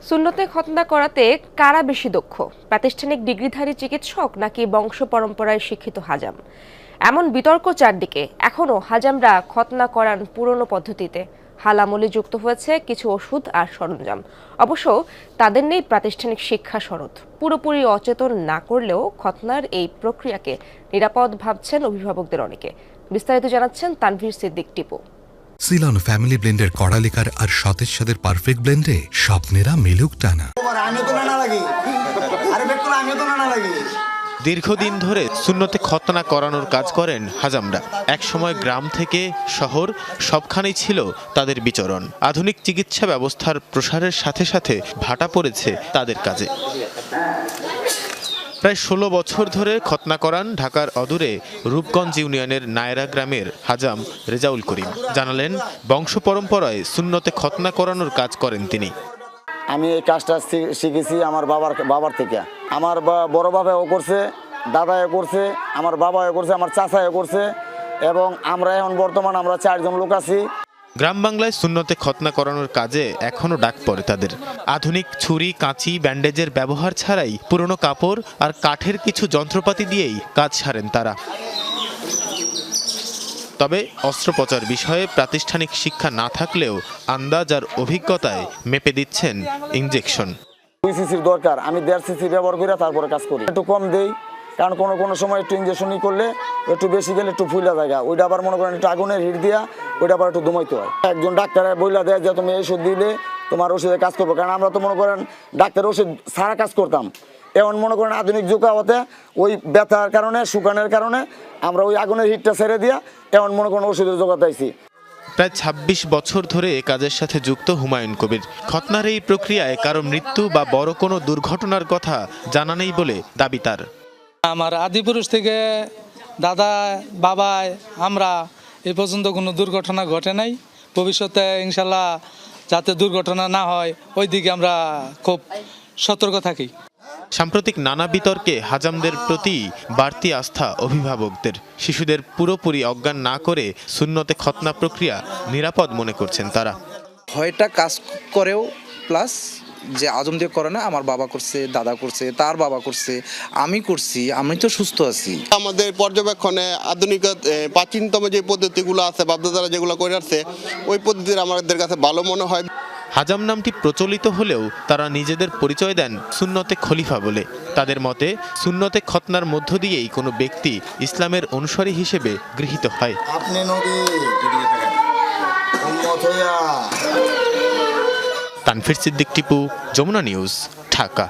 সুন্নতে খতনা করাতে কারা বেশি দক্ষ, প্রাতিষ্ঠানিক ডিগ্রিধারী চিকিৎসক নাকি বংশ পরম্পরায় শিক্ষিত হাজাম? এমন বিতর্ক চারদিকে। এখনও হাজামরা খতনা করান পুরনো পদ্ধতিতে। হালামলে যুক্ত হয়েছে কিছু ওষুধ আর সরঞ্জাম। অবশ্য তাদের নেই প্রাতিষ্ঠানিক শিক্ষা সনদ। পুরোপুরি অচেতন না করলেও খতনার এই প্রক্রিয়াকে নিরাপদ ভাবছেন অভিভাবকদের অনেকে। বিস্তারিত জানাচ্ছেন তানভীর সিদ্দিক টিপু। সিলন ফ্যামিলি ব্লেন্ডের কড়ালিকার আর সতেজ সাদের পারফেক্ট ব্লেন্ডে স্বপ্নেরা মেলুক টানা। দীর্ঘদিন ধরে সুন্নতে খতনা করানোর কাজ করেন হাজামরা। একসময় গ্রাম থেকে শহর সবখানেই ছিল তাদের বিচরণ। আধুনিক চিকিৎসা ব্যবস্থার প্রসারের সাথে সাথে ভাটা পড়েছে তাদের কাজে। প্রায় ১৬ বছর ধরে খতনা করান ঢাকার অদূরে রূপগঞ্জ ইউনিয়নের নায়রা গ্রামের হাজাম রেজাউল করিম। জানালেন, বংশ পরম্পরায় সুন্নতে খতনা করানোর কাজ করেন তিনি। আমি এই কাজটা শিখেছি আমার বাবার থেকে। আমার বড় বাবাও করছে, দাদাও করছে, আমার বাবাও করছে, আমার চাচাও করছে, এবং আমরা এখন বর্তমান আমরা 4 জন লোক আছি। গ্রাম বাংলায় সুন্নতে খতনা করানোর কাজে এখনও ডাক পড়ে তাদের। আধুনিক ছুরি, কাঁচি, ব্যান্ডেজের ব্যবহার ছাড়াই পুরনো কাপড় আর কাঠের কিছু যন্ত্রপাতি দিয়েই কাজ সারেন তারা। তবে অস্ত্রোপচার বিষয়ে প্রাতিষ্ঠানিক শিক্ষা না থাকলেও আন্দাজ আর অভিজ্ঞতায় মেপে দিচ্ছেন ইনজেকশন। 2 সিসির দরকার, আমি 1.5 সিসি ব্যবহার করে তারপরে কাজ করি। একটু কম দেই, কারণ কোনো সময় একটু ইনজেকশনই করলে একটু বেশি গেলে একটু ফুলা জায়গা, ওইটা আবার মনে করেন একটু আগুনের হিট দিয়া ওইটা আবার একটু দমাইতে হয়। একজন ডাক্তার বইলা দেয় যে তুমি এই ওষুধ দিলে তোমার ওষুধে কাজ করবো, কারণ আমরা তো মনে করেন ডাক্তার ওষুধ সারা কাজ করতাম। এখন মনে করেন আধুনিক যুগ হতে ওই ব্যথার কারণে, শুকানোর কারণে আমরা ওই আগুনের হিটটা ছেড়ে দিয়া এখন মনে করেন ওষুধের জোগাতে আইছি। প্রায় ২৬ বছর ধরে এ কাজের সাথে যুক্ত হুমায়ুন কবির। খতনার এই প্রক্রিয়ায় কারো মৃত্যু বা বড় কোনো দুর্ঘটনার কথা জানা নেই বলে দাবি তার। আমার আদিপুরুষ থেকে দাদা, বাবায়, আমরা এ পর্যন্ত কোনো দুর্ঘটনা ঘটে নাই। ভবিষ্যতে ইনশাল্লাহ যাতে দুর্ঘটনা না হয় ওই দিকে আমরা খুব সতর্ক থাকি। সাম্প্রতিক নানা বিতর্কে হাজামদের প্রতি বাড়তি আস্থা অভিভাবকদের। শিশুদের পুরোপুরি অজ্ঞান না করে সুন্নতে খতনা প্রক্রিয়া নিরাপদ মনে করছেন তারা। ভয়টা কাজ করেও, প্লাস যে আজম দিয়ে করে না, আমার বাবা করছে, দাদা করছে, তার বাবা করছে, আমি করছি, আমি তো সুস্থ আছি। আমাদের পর্যবেক্ষণে আধুনিক প্রাচীনতম যে পদ্ধতিগুলো আছে, বাপদাদারা যেগুলো করে আসছে, ওই পদ্ধতির আমাদের কাছে ভালো মনে হয়। হাজাম নামটি প্রচলিত হলেও তারা নিজেদের পরিচয় দেন সুন্নতে খলিফা বলে। তাদের মতে সুন্নতে খতনার মধ্য দিয়েই কোনো ব্যক্তি ইসলামের অনুসারী হিসেবে গৃহীত হয়। আপনি তানভীর সিদ্দিক টিপু, যমুনা নিউজ, ঢাকা।